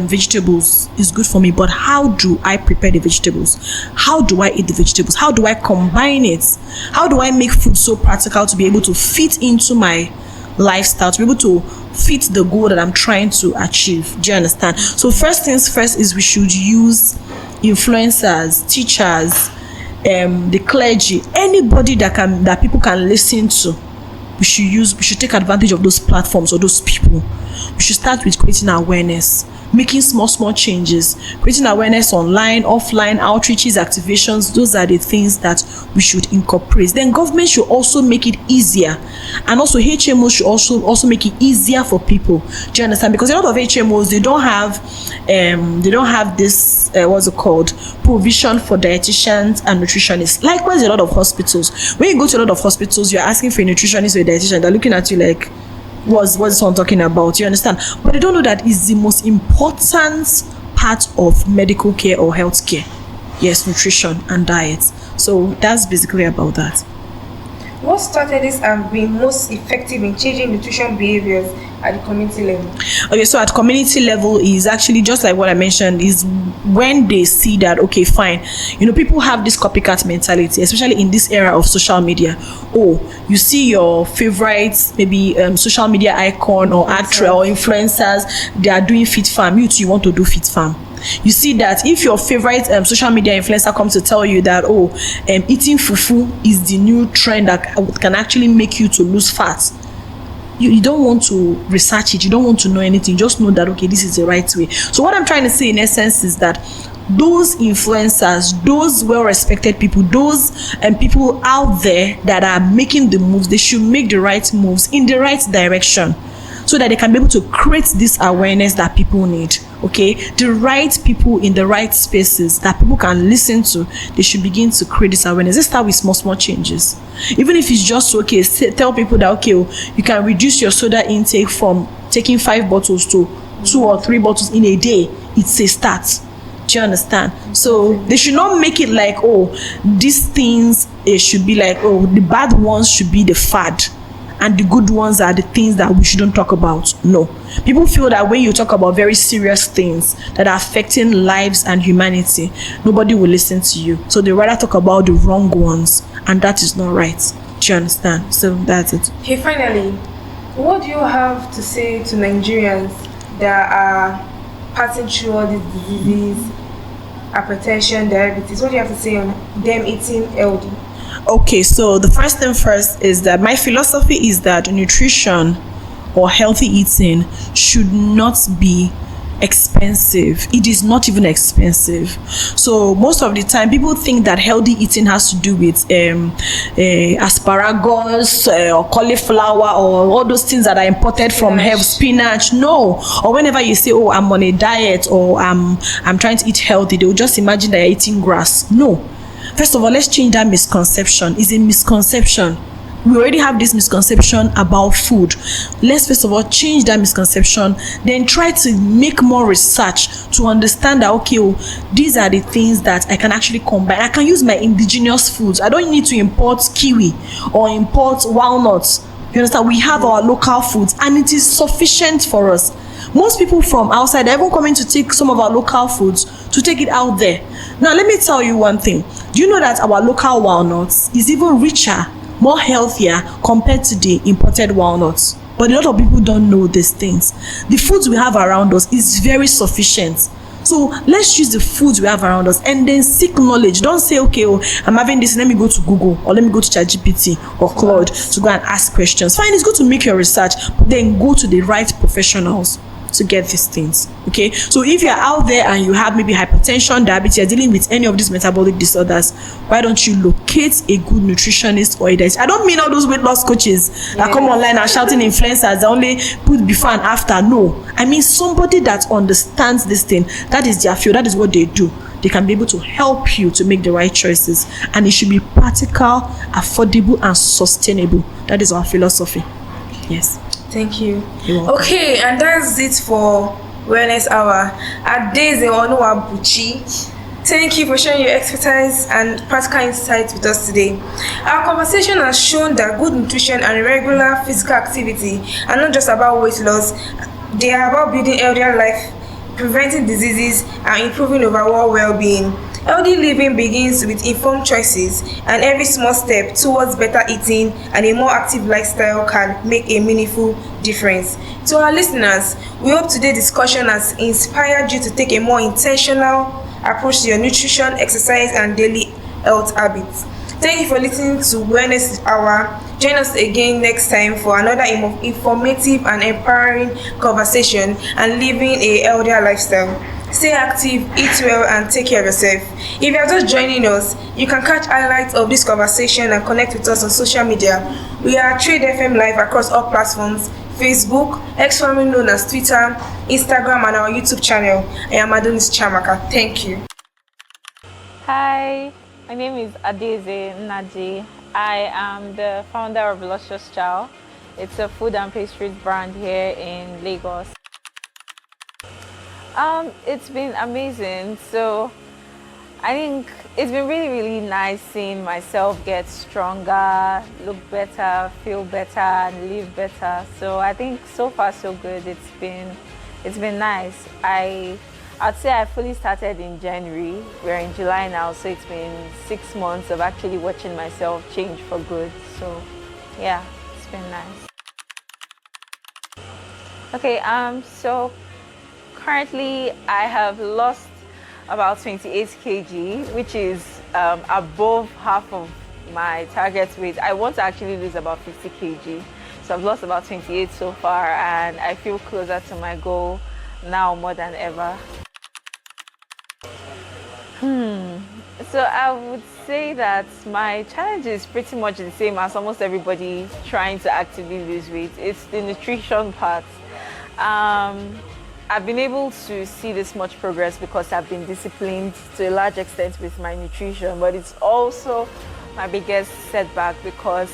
vegetables, it's good for me, but how do I prepare the vegetables? How do I eat the vegetables? How do I combine it? How do I make food so practical to be able to fit into my lifestyle, to be able to fit the goal that I'm trying to achieve? Do you understand? So first things first is we should use influencers, teachers, the clergy, anybody that people can listen to. We should take advantage of those platforms or those people. We should start with creating awareness, making small changes, creating awareness online, offline, outreaches, activations. Those are the things that we should incorporate. Then government should also make it easier, and also HMOs should also make it easier for people. Do you understand? Because a lot of HMOs, they don't have this what's it called, provision for dietitians and nutritionists. Likewise, a lot of hospitals. When you go to a lot of hospitals, you're asking for a nutritionist or a dietitian. They're looking at you like, what's this one talking about? You understand? But they don't know that it's the most important part of medical care or health care. Yes, nutrition and diet. So that's basically about that. What strategies have been most effective in changing nutrition behaviors at the community level? Okay, so at community level is actually just like what I mentioned, is when they see that, okay, fine, people have this copycat mentality, especially in this era of social media. Oh, you see your favorite maybe social media icon or actor or influencers, they are doing fit farm, you too, you want to do fit farm. You see that if your favorite social media influencer comes to tell you that, eating fufu is the new trend that can actually make you to lose fat, you don't want to research it, you don't want to know anything, just know that, okay, this is the right way. So what I'm trying to say in essence is that those influencers, those well-respected people, those people out there that are making the moves, they should make the right moves in the right direction, so that they can be able to create this awareness that people need. Okay, the right people in the right spaces that people can listen to, they should begin to create this awareness. Let's start with small changes. Even if it's just, okay, tell people that, okay, you can reduce your soda intake from taking 5 bottles to 2 or 3 bottles in a day. It's a start. Do you understand? So they should not make it like, these things, it should be like, the bad ones should be the fad, and the good ones are the things that we shouldn't talk about. No. People feel that when you talk about very serious things that are affecting lives and humanity, nobody will listen to you. So they rather talk about the wrong ones, and that is not right. Do you understand? So that's it. Okay, finally, what do you have to say to Nigerians that are passing through all these diseases, hypertension, diabetes? What do you have to say on them eating healthy? Okay, so the first thing first is that my philosophy is that nutrition or healthy eating should not be expensive. It is not even expensive. So most of the time people think that healthy eating has to do with asparagus or cauliflower or all those things that are imported from spinach. No. Or whenever you say, I'm on a diet, or I'm trying to eat healthy, they will just imagine that you're eating grass. No. First of all, let's change that misconception. It's a misconception. We already have this misconception about food. Let's first of all change that misconception, then try to make more research to understand that, okay, these are the things that I can actually combine. I can use my indigenous foods. I don't need to import kiwi or import walnuts. You understand? We have our local foods, and it is sufficient for us. Most people from outside are even coming to take some of our local foods to take it out there. Now, let me tell you one thing. Do you know that our local walnuts is even richer, more healthier compared to the imported walnuts? But a lot of people don't know these things. The foods we have around us is very sufficient. So let's use the foods we have around us and then seek knowledge. Don't say, okay, I'm having this, let me go to Google or let me go to ChatGPT or Claude to go and ask questions. Fine, it's good to make your research, but then go to the right professionals to get these things. Okay, so if you're out there and you have maybe hypertension, diabetes, you're dealing with any of these metabolic disorders, why don't you locate a good nutritionist or a dietitian? I don't mean all those weight loss coaches that come online and shouting influencers that only put before and after. No, I mean somebody that understands this thing. That is their field. That is what they do. They can be able to help you to make the right choices, and it should be practical, affordable, and sustainable. That is our philosophy. Yes. Thank you. Okay, and that's it for Wellness Hour. Adeze Onuwabuchi, thank you for sharing your expertise and practical insights with us today. Our conversation has shown that good nutrition and regular physical activity are not just about weight loss, they are about building healthier life, preventing diseases, and improving overall well-being. Healthy living begins with informed choices, and every small step towards better eating and a more active lifestyle can make a meaningful difference. To our listeners, we hope today's discussion has inspired you to take a more intentional approach to your nutrition, exercise, and daily health habits. Thank you for listening to Wellness Hour. Join us again next time for another informative and empowering conversation and living a healthier lifestyle. Stay active, eat well, and take care of yourself. If you are just joining us, you can catch highlights of this conversation and connect with us on social media. We are Trade FM Live across all platforms: Facebook, X formerly known as Twitter, Instagram, and our YouTube channel. I am Adonis Chamaka. Thank you. Hi, my name is Adeze Naji. I am the founder of Luscious Chow. It's a food and pastries brand here in Lagos. It's been amazing. So I think it's been really nice seeing myself get stronger, look better, feel better, and live better. So I think so far so good. It's been nice. I'd say I fully started in January. We're in July now, so it's been 6 months of actually watching myself change for good. So yeah, it's been nice. Okay, so currently I have lost about 28 kg, which is above half of my target weight. I want to actually lose about 50 kg. So I've lost about 28 so far, and I feel closer to my goal now more than ever. So I would say that my challenge is pretty much the same as almost everybody trying to actively lose weight. It's the nutrition part. I've been able to see this much progress because I've been disciplined to a large extent with my nutrition, but it's also my biggest setback because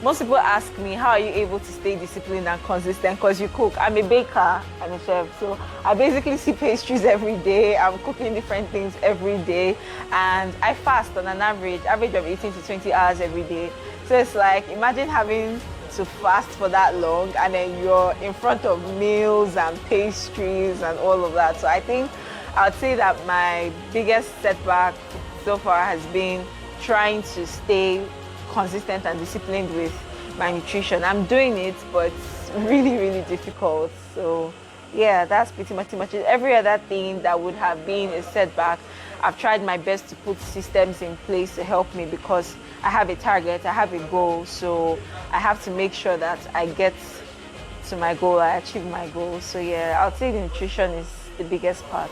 most people ask me, how are you able to stay disciplined and consistent? Because you cook. I'm a baker, I'm a chef, so I basically see pastries every day. I'm cooking different things every day, and I fast on an average of 18 to 20 hours every day. So it's like, imagine having to fast for that long and then you're in front of meals and pastries and all of that. So I think I'd say that my biggest setback so far has been trying to stay consistent and disciplined with my nutrition. I'm doing it, but it's really difficult. So yeah, that's pretty much it. Every other thing that would have been a setback, I've tried my best to put systems in place to help me because I have a target, I have a goal, so I have to make sure that I get to my goal, I achieve my goal. So yeah, I'll say the nutrition is the biggest part.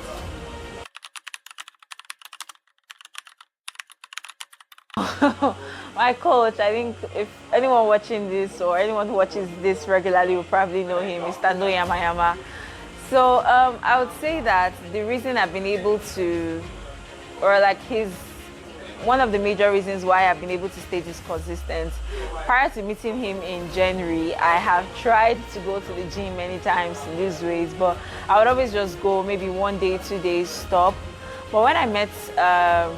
My coach, I think if anyone watching this or anyone who watches this regularly will probably know him, Mr Noyamayama. So I would say that the reason I've been able to, or like one of the major reasons why I've been able to stay this consistent. Prior to meeting him in January, I have tried to go to the gym many times to lose weight, but I would always just go maybe 1 day, 2 days, stop. But when I met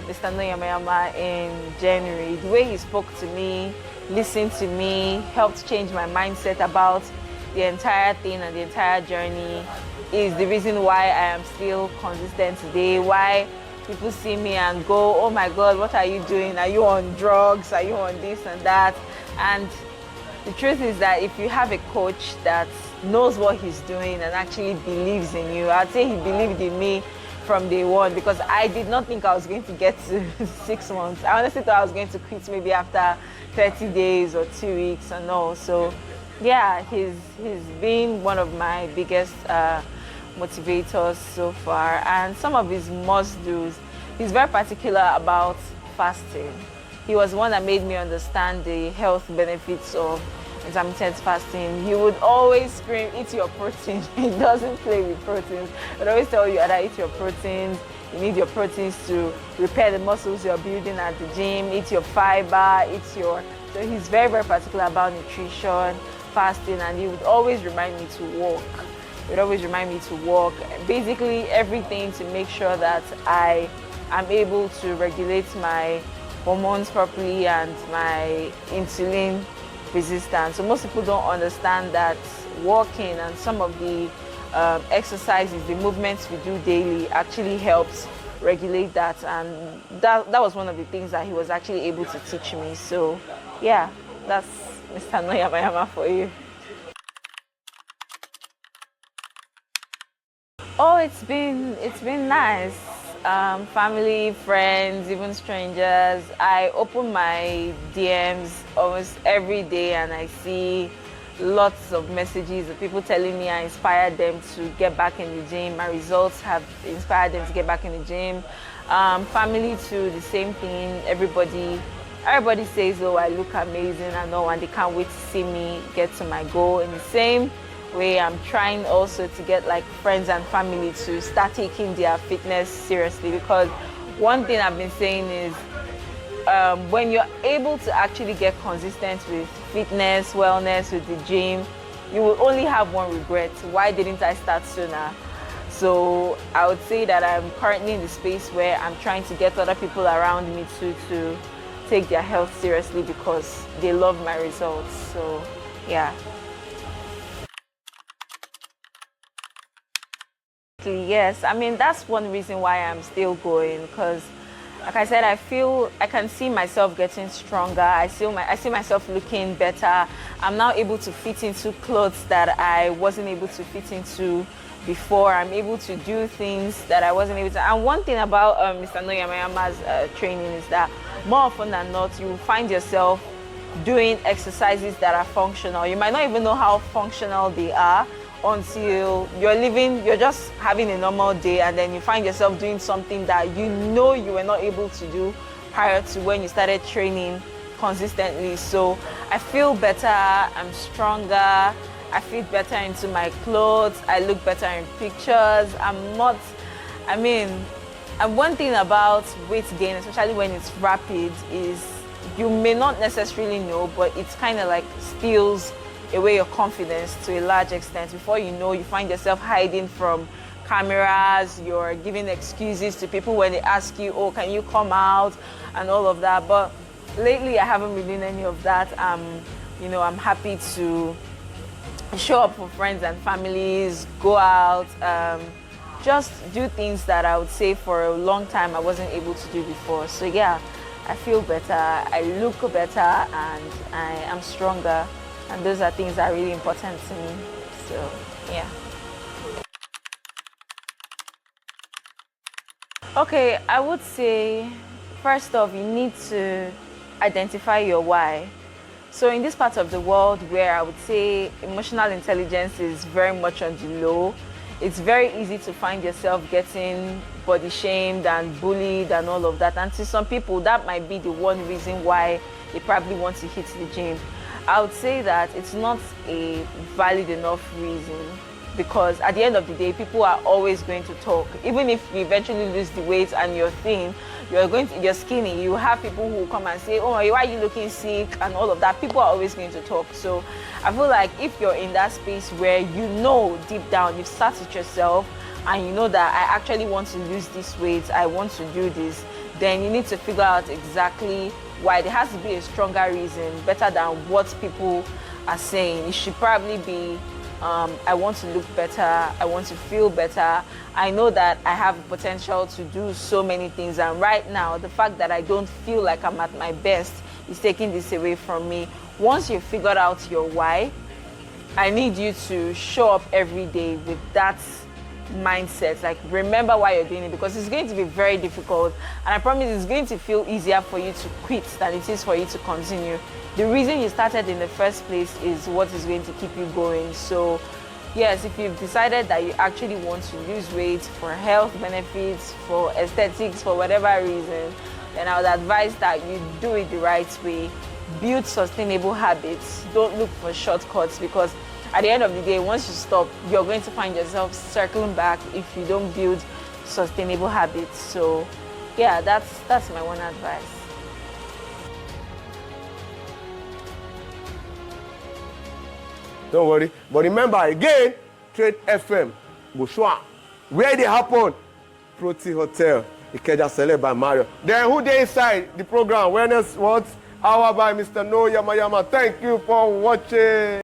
Mr. Noyamayama in January, the way he spoke to me, listened to me, helped change my mindset about the entire thing and the entire journey is the reason why I am still consistent today, why people see me and go, oh my God, what are you doing? Are you on drugs? Are you on this and that? And the truth is that if you have a coach that knows what he's doing and actually believes in you, I'd say he believed in me from day one because I did not think I was going to get to 6 months. I honestly thought I was going to quit maybe after 30 days or 2 weeks and all. So yeah, he's been one of my biggest motivators so far, and some of his must-dos. He's very particular about fasting. He was one that made me understand the health benefits of intermittent fasting. He would always scream, eat your protein. He doesn't play with proteins. He would always tell you either eat your proteins, you need your proteins to repair the muscles you're building at the gym, eat your fiber, so he's very particular about nutrition, fasting, and he would always remind me to walk. He would always remind me to walk. Basically everything to make sure that I am able to regulate my hormones properly and my insulin resistance. So most people don't understand that walking and some of the exercises, the movements we do daily actually helps regulate that, and that was one of the things that he was actually able to teach me. So yeah, that's Mr. Noyamayama for you. Oh, it's been nice. family, friends, even strangers. I open my DMs almost every day and I see lots of messages of people telling me I inspired them to get back in the gym. My results have inspired them to get back in the gym. Family too, the same thing. Everybody says, oh, I look amazing, I know, and they can't wait to see me get to my goal. In the same way, I'm trying also to get like friends and family to start taking their fitness seriously, because one thing I've been saying is when you're able to actually get consistent with fitness, wellness, with the gym, you will only have one regret: why didn't I start sooner? So I would say that I'm currently in the space where I'm trying to get other people around me to take their health seriously because they love my results. So yeah. Yes, I mean, that's one reason why I'm still going, because like I said, I feel I can see myself getting stronger. I see myself looking better. I'm now able to fit into clothes that I wasn't able to fit into before. I'm able to do things that I wasn't able to. And one thing about Mr. Noyamayama's training is that more often than not, you will find yourself doing exercises that are functional. You might not even know how functional they are until you're just having a normal day, and then you find yourself doing something that you know you were not able to do prior to when you started training consistently. So I feel better, I'm stronger, I fit better into my clothes, I look better in pictures. And one thing about weight gain, especially when it's rapid, is you may not necessarily know, but it's kind of like steals away your confidence to a large extent. Before you know, you find yourself hiding from cameras, you're giving excuses to people when they ask you, oh, can you come out, and all of that. But lately I haven't been doing any of that. I'm happy to show up for friends and families, go out, just do things that I would say for a long time I wasn't able to do before. So yeah, I feel better, I look better, and I am stronger. And those are things that are really important to me. So, yeah. Okay, I would say, first off, you need to identify your why. So in this part of the world where I would say emotional intelligence is very much on the low, it's very easy to find yourself getting body shamed and bullied and all of that. And to some people, that might be the one reason why they probably want to hit the gym. I would say that it's not a valid enough reason, because at the end of the day, people are always going to talk. Even if you eventually lose the weight and you're thin, you're skinny, you have people who come and say, oh, why are you looking sick, and all of that. People are always going to talk. So I feel like if you're in that space where you know deep down, you've sat with yourself and you know that I actually want to lose this weight, I want to do this, then you need to figure out exactly why. There has to be a stronger reason, better than what people are saying. It should probably be, I want to look better, I want to feel better, I know that I have potential to do so many things, and right now the fact that I don't feel like I'm at my best is taking this away from me. Once you've figured out your why, I need you to show up every day with that mindset. Like, remember why you're doing it, because it's going to be very difficult, and I promise it's going to feel easier for you to quit than it is for you to continue. The reason you started in the first place is what is going to keep you going. So yes, if you've decided that you actually want to lose weight for health benefits, for aesthetics, for whatever reason, then I would advise that you do it the right way. Build sustainable habits. Don't look for shortcuts, because at the end of the day, once you stop, you're going to find yourself circling back if you don't build sustainable habits. So yeah, that's my one advice. Don't worry. But remember again, Trade FM, Bushwa. Where they happen? Protea Hotel, Ikeja Sele by Mario. Then who they inside the program? Wellness What? Hour by Mr. Noyamayama. Thank you for watching.